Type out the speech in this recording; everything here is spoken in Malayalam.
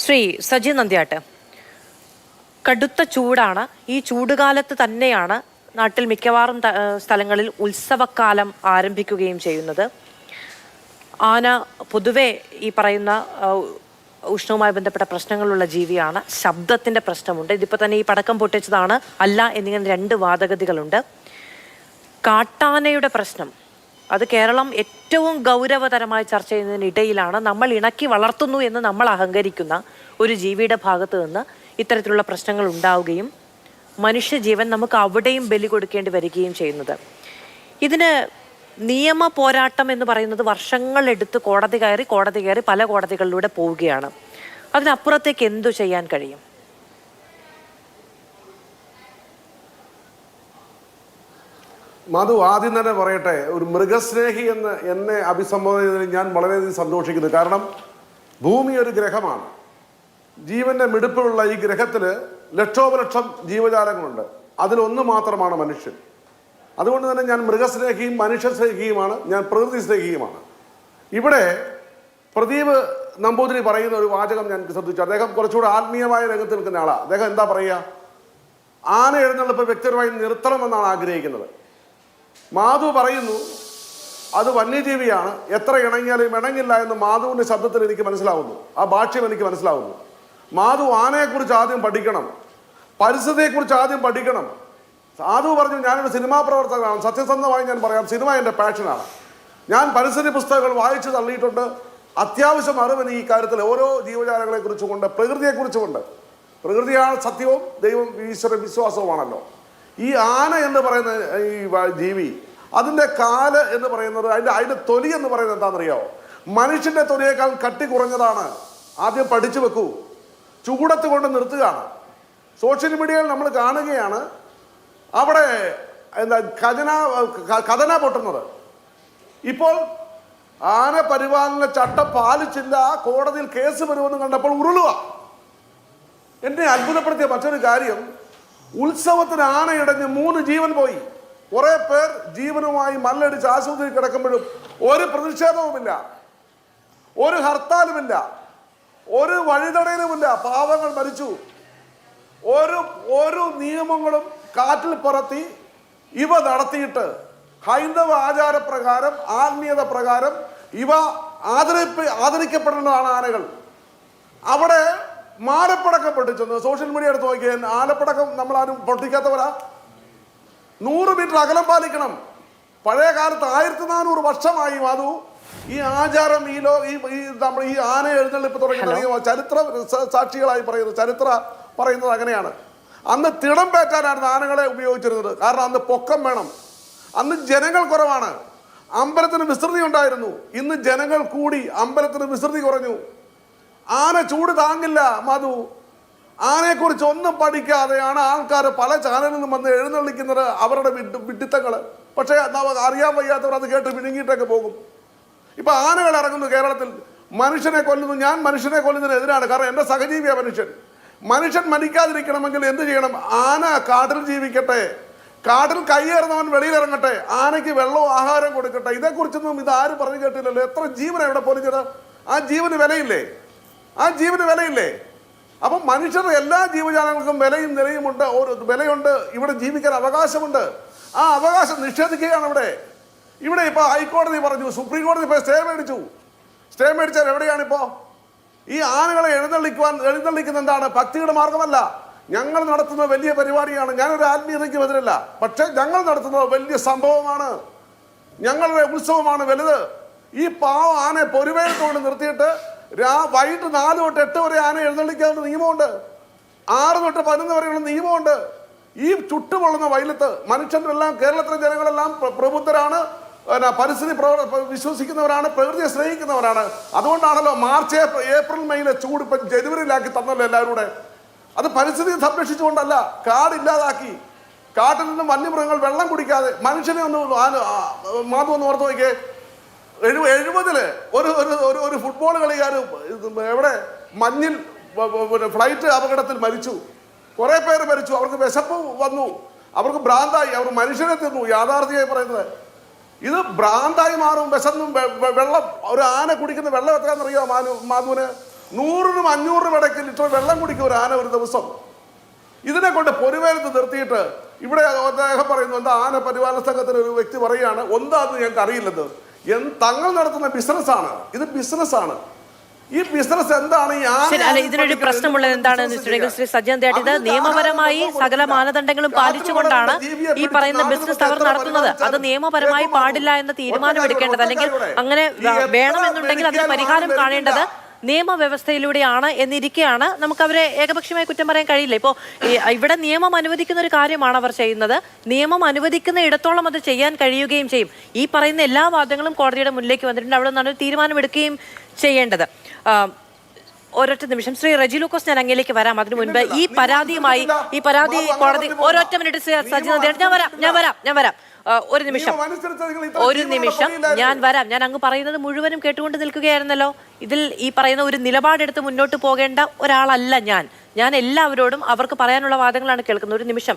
ശ്രീ സജി നന്ദ്യാട്ട്, കടുത്ത ചൂടാണ്. ഈ ചൂടുകാലത്ത് തന്നെയാണ് നാട്ടിൽ മിക്കവാറും സ്ഥലങ്ങളിൽ ഉത്സവക്കാലം ആരംഭിക്കുകയും ചെയ്യുന്നത്. ആന പൊതുവെ ഈ പറയുന്ന ഉഷ്ണവുമായി ബന്ധപ്പെട്ട പ്രശ്നങ്ങളുള്ള ജീവിയാണ്. ശബ്ദത്തിൻ്റെ പ്രശ്നമുണ്ട്. ഇതിപ്പോൾ തന്നെ ഈ പടക്കം പൊട്ടിച്ചതാണ് അല്ല എന്നിങ്ങനെ രണ്ട് വാദഗതികളുണ്ട്. കാട്ടാനയുടെ പ്രശ്നം അത് കേരളം ഏറ്റവും ഗൗരവതരമായി ചർച്ച ചെയ്യുന്നതിനിടയിലാണ് നമ്മൾ ഇണക്കി വളർത്തുന്നു എന്ന് നമ്മൾ അഹങ്കരിക്കുന്ന ഒരു ജീവിയുടെ ഭാഗത്ത് നിന്ന് ഇത്തരത്തിലുള്ള പ്രശ്നങ്ങൾ ഉണ്ടാവുകയും മനുഷ്യജീവൻ നമുക്ക് അവിടെയും ബലി കൊടുക്കേണ്ടി വരികയും ചെയ്യുന്നത്. ഇതിന് നിയമ പോരാട്ടം എന്ന് പറയുന്നത് വർഷങ്ങളെടുത്ത് കോടതി കയറി പല കോടതികളിലൂടെ പോവുകയാണ്. അതിനപ്പുറത്തേക്ക് എന്തു ചെയ്യാൻ കഴിയും? മധു, ആദ്യം തന്നെ പറയട്ടെ, ഒരു മൃഗസ്നേഹി എന്ന് എന്നെ അഭിസംബോധന ചെയ്തതിൽ ഞാൻ വളരെയധികം സന്തോഷിക്കുന്നു. കാരണം ഭൂമി ഒരു ഗ്രഹമാണ്. ജീവന്റെ മിടുപ്പിലുള്ള ഈ ഗ്രഹത്തിൽ ലക്ഷോപലക്ഷം ജീവജാലങ്ങളുണ്ട്. അതിലൊന്ന് മാത്രമാണ് മനുഷ്യൻ. അതുകൊണ്ട് തന്നെ ഞാൻ മൃഗസ്നേഹിയും മനുഷ്യസ്നേഹിയുമാണ്, ഞാൻ പ്രകൃതി സ്നേഹിയുമാണ്. ഇവിടെ പ്രദീപ് നമ്പൂതിരി പറയുന്ന ഒരു വാചകം ഞാൻ ശ്രദ്ധിച്ചു. അദ്ദേഹം കുറച്ചുകൂടെ ആത്മീയമായ രംഗത്ത് നിൽക്കുന്ന ആളാണ്. അദ്ദേഹം എന്താ പറയുക, ആന എഴുന്നള്ളിപ്പ് വ്യക്തിപരമായി നിർത്തണമെന്നാണ് ആഗ്രഹിക്കുന്നത്. മാധു പറയുന്നു അത് വന്യജീവിയാണ്, എത്ര ഇണങ്ങിയാലും ഇണങ്ങില്ല എന്ന് മാധുവിൻ്റെ ശബ്ദത്തിൽ എനിക്ക് മനസ്സിലാവുന്നു, ആ ഭാഷ്യം എനിക്ക് മനസ്സിലാവുന്നു. മാധു ആനയെക്കുറിച്ച് ആദ്യം പഠിക്കണം, പരിസ്ഥിതിയെക്കുറിച്ച് ആദ്യം പഠിക്കണം. സാധു പറഞ്ഞു ഞാനൊരു സിനിമാ പ്രവർത്തകനാണ്, സത്യസന്ധമായി ഞാൻ പറയാം, സിനിമ എൻ്റെ പാഷനാണ്. ഞാൻ പരിസ്ഥിതി പുസ്തകങ്ങൾ വായിച്ചു തള്ളിയിട്ടുണ്ട്. അത്യാവശ്യം അറിവിന് ഈ കാര്യത്തിൽ ഓരോ ജീവജാലങ്ങളെ കുറിച്ചുകൊണ്ട്, പ്രകൃതിയെക്കുറിച്ചുകൊണ്ട്. പ്രകൃതിയാണ് സത്യവും ദൈവം ഈശ്വര വിശ്വാസവുമാണല്ലോ. ഈ ആന എന്ന് പറയുന്ന ഈ ജീവി, അതിൻ്റെ കാല് എന്ന് പറയുന്നത്, അതിൻ്റെ തൊലി എന്ന് പറയുന്നത് എന്താണെന്നറിയാമോ? മനുഷ്യൻ്റെ തൊലിയേക്കാൾ കട്ടി കുറഞ്ഞതാണ്. ആദ്യം പഠിച്ചു വെക്കൂ. ചൂടത്ത് കൊണ്ട് നിർത്തുകയാണ്. സോഷ്യൽ മീഡിയയിൽ നമ്മൾ കാണുകയാണ് അവിടെ എന്താ കഥന പൊട്ടുന്നത്. ഇപ്പോൾ ആന പരിപാലന ചട്ടം പാലിച്ചില്ല, കോടതിയിൽ കേസ് വരുമെന്ന് കണ്ടപ്പോൾ ഉരുളുക. എന്നെ അത്ഭുതപ്പെടുത്തിയ മറ്റൊരു കാര്യം, ഉത്സവത്തിന് ആനയിടഞ്ഞ് 3 ജീവൻ പോയി. കുറെ പേർ ജീവനുമായി മല്ലടിച്ച് ആശുപത്രിയിൽ കിടക്കുമ്പോഴും ഒരു പ്രതിഷേധവുമില്ല, ഒരു ഹർത്താലുമില്ല, ഒരു വഴിതടയലുമില്ല. പാവങ്ങൾ മരിച്ചു. ഒരു നിയമങ്ങളും കാറ്റിൽ പറത്തി ഇവ നടത്തിയിട്ട് ഹൈന്ദവ ആചാരപ്രകാരം, ആത്മീയത പ്രകാരം ഇവ ആദരിക്കപ്പെടേണ്ടതാണ് ആനകൾ. അവിടെ മാലപ്പടക്കം പൊട്ടിച്ചെന്ന് സോഷ്യൽ മീഡിയ എടുത്ത് നോക്കിയാൽ ആലപ്പടക്കം നമ്മളാരും പൊട്ടിക്കാത്തവരാ. 100 മീറ്റർ അകലം പാലിക്കണം. പഴയ കാലത്ത് 1400 വർഷമായി മാധു ഈ ആചാരം, ഈ ആന എഴുന്നള്ളിപ്പ് തുടങ്ങിയ ചരിത്ര സാക്ഷികളായി പറയുന്നത് അങ്ങനെയാണ്. അന്ന് തിടം പേറ്റാനായിരുന്നു ആനകളെ ഉപയോഗിച്ചിരുന്നത്. കാരണം അന്ന് പൊക്കം വേണം, അന്ന് ജനങ്ങൾ കുറവാണ്, അമ്പലത്തിന് വിസ്തൃതി ഉണ്ടായിരുന്നു. ഇന്ന് ജനങ്ങൾ കൂടി, അമ്പലത്തിന് വിസ്തൃതി കുറഞ്ഞു. ആന ചൂട് താങ്ങില്ല മധു. ആനയെക്കുറിച്ച് ഒന്നും പഠിക്കാതെയാണ് ആൾക്കാർ പല ചാനലിൽ നിന്നും വന്ന് എഴുന്നള്ളിക്കുന്നത് അവരുടെ വിഡിത്തങ്ങൾ. പക്ഷേ അറിയാൻ വയ്യാത്തവർ അത് കേട്ട് വിഴുങ്ങിയിട്ടൊക്കെ പോകും. ഇപ്പം ആനകൾ ഇറങ്ങുന്നു കേരളത്തിൽ, മനുഷ്യനെ കൊല്ലുന്നു. ഞാൻ മനുഷ്യനെ കൊല്ലുന്നതിനെതിരാണ്. കാരണം എൻ്റെ സഹജീവിയാണ് മനുഷ്യൻ. മനുഷ്യൻ മരിക്കാതിരിക്കണമെങ്കിൽ എന്ത് ചെയ്യണം? ആന കാട്ടിൽ ജീവിക്കട്ടെ, കാട്ടിൽ കൈയേറുന്നവൻ വെളിയിലിറങ്ങട്ടെ, ആനയ്ക്ക് വെള്ളവും ആഹാരം കൊടുക്കട്ടെ. ഇതേക്കുറിച്ചൊന്നും ഇതാരും പറഞ്ഞു കേട്ടില്ലല്ലോ. എത്ര ജീവനെ എവിടെ പൊലിഞ്ഞത്? ആ ജീവന് വിലയില്ലേ? അപ്പം മനുഷ്യരുടെ എല്ലാ ജീവജാലങ്ങൾക്കും വിലയും നിലയുമുണ്ട്, വിലയുണ്ട്. ഇവിടെ ജീവിക്കാൻ അവകാശമുണ്ട്. ആ അവകാശം നിഷേധിക്കുകയാണ് ഇവിടെ ഇപ്പോൾ ഹൈക്കോടതി പറഞ്ഞു, സുപ്രീം കോടതി ഇപ്പോൾ സ്റ്റേ മേടിച്ചാൽ എവിടെയാണിപ്പോൾ? ഈ ആനകളെ എഴുന്നള്ളിക്കുന്ന എന്താണ്? ഭക്തിയുടെ മാർഗമല്ല. ഞങ്ങൾ നടത്തുന്ന വലിയ പരിപാടിയാണ്. ഞാനൊരു ആത്മീയതയ്ക്കും എതിരല്ല, പക്ഷെ ഞങ്ങൾ നടത്തുന്നത് വലിയ സംഭവമാണ്. ഞങ്ങളുടെ ഉത്സവമാണ് വലുത്. ഈ പാവ ആനയെ പൊരുവേലത്തോട് നിർത്തിയിട്ട് വൈകിട്ട് 4 തൊട്ട് 8 വരെ ആന എഴുന്നള്ളിക്കാവുന്ന നിയമമുണ്ട്. 6 തൊട്ട് 11 വരെയുള്ള നിയമമുണ്ട്. ഈ ചുട്ടുപൊള്ളുന്ന വയലത്ത് മനുഷ്യരെല്ലാം, കേരളത്തിലെ ജനങ്ങളെല്ലാം പ്രബുദ്ധരാണ്, പരിസ്ഥിതി വിശ്വസിക്കുന്നവരാണ്, പ്രകൃതിയെ സ്നേഹിക്കുന്നവരാണ്. അതുകൊണ്ടാണല്ലോ മാർച്ച് ഏപ്രിൽ മെയിലെ ചൂട് ഇപ്പം ജനുവരിയിലാക്കി തന്നല്ലോ എല്ലാവരുടെ. അത് പരിസ്ഥിതിയെ സംരക്ഷിച്ചുകൊണ്ടല്ല, കാടില്ലാതാക്കി. കാട്ടിൽ നിന്നും വന്യമൃഗങ്ങൾ വെള്ളം കുടിക്കാതെ മനുഷ്യനെ മാധു ഒന്ന് ഓർത്ത് നോക്കിയേ. 70-ല് ഒരു ഫുട്ബോൾ കളിക്കാർ എവിടെ മഞ്ഞിൽ ഫ്ലൈറ്റ് അപകടത്തിൽ മരിച്ചു. കുറേ പേര് മരിച്ചു. അവർക്ക് വിശപ്പ് വന്നു, അവർക്ക് ഭ്രാന്തായി, അവർ മനുഷ്യനെ തിന്നു. യാഥാർത്ഥ്യമായി പറയുന്നത് ഇത് ഭ്രാന്തായി മാറും. വിശന്നും വെള്ളം, ഒരു ആന കുടിക്കുന്ന വെള്ളം എത്രയാണെന്നറിയോ മാധുവിന്? 100-നും 500-നും ഇടയ്ക്ക് ലിറ്റർ വെള്ളം കുടിക്കും ഒരു ആന ഒരു ദിവസം. ഇതിനെ കൊണ്ട് പൊരുവേലത്ത് നിർത്തിയിട്ട് ഇവിടെ അദ്ദേഹം പറയുന്നു, എന്താ ആന പരിപാലന സംഘത്തിന് ഒരു വ്യക്തി പറയുകയാണ്, എന്താന്ന് ഞങ്ങൾക്ക് അറിയില്ലത്. തങ്ങൾ നടത്തുന്ന ബിസിനസ്സാണ് ഇത്, ബിസിനസ്സാണ്. ഈ ബിസിനസ് എന്താണ്? ഇതിനൊരു പ്രശ്നമുള്ളത് എന്താണെന്ന് വെച്ചിട്ടുണ്ടെങ്കിൽ ശ്രീ സജ്ജൻ തേട്ടി, ഇത് നിയമപരമായി സകല മാനദണ്ഡങ്ങളും പാലിച്ചുകൊണ്ടാണ് ഈ പറയുന്ന ബിസിനസ് അവർ നടത്തുന്നത്. അത് നിയമപരമായി പാടില്ല എന്ന തീരുമാനം എടുക്കേണ്ടത്, അല്ലെങ്കിൽ അങ്ങനെ വേണമെന്നുണ്ടെങ്കിൽ അതിന് പരിഹാരം കാണേണ്ടത് നിയമവ്യവസ്ഥയിലൂടെയാണ് എന്നിരിക്കെയാണ് നമുക്ക് അവരെ ഏകപക്ഷീയമായി കുറ്റം പറയാൻ കഴിയില്ല. ഇപ്പോൾ ഇവിടെ നിയമം അനുവദിക്കുന്ന ഒരു കാര്യമാണ് അവർ ചെയ്യുന്നത്. നിയമം അനുവദിക്കുന്ന ഇടത്തോളം അത് ചെയ്യാൻ കഴിയുകയും ചെയ്യും. ഈ പറയുന്ന എല്ലാ വാദങ്ങളും കോടതിയുടെ മുന്നിലേക്ക് വന്നിട്ടുണ്ട്. അവിടെ നിന്നാണ് ഒരു തീരുമാനമെടുക്കുകയും ചെയ്യേണ്ടത്. ഒരൊറ്റ നിമിഷം ശ്രീ റെജി ലൂക്കോസ്, ഞാൻ അങ്ങയിലേക്ക് വരാം. അതിനു മുൻപ് ഈ പരാതി കോടതി ഒരൊറ്റ മിനിറ്റ് സജ്ജൻ, ഞാൻ വരാം ഒരു നിമിഷം ഞാൻ വരാം. ഞാൻ അങ്ങ് പറയുന്നത് മുഴുവനും കേട്ടുകൊണ്ട് നിൽക്കുകയായിരുന്നല്ലോ. ഇതിൽ ഈ പറയുന്ന ഒരു നിലപാടെടുത്ത് മുന്നോട്ട് പോകേണ്ട ഒരാളല്ല ഞാൻ എല്ലാവരോടും അവർക്ക് പറയാനുള്ള വാദങ്ങളാണ് കേൾക്കുന്നത്. ഒരു നിമിഷം.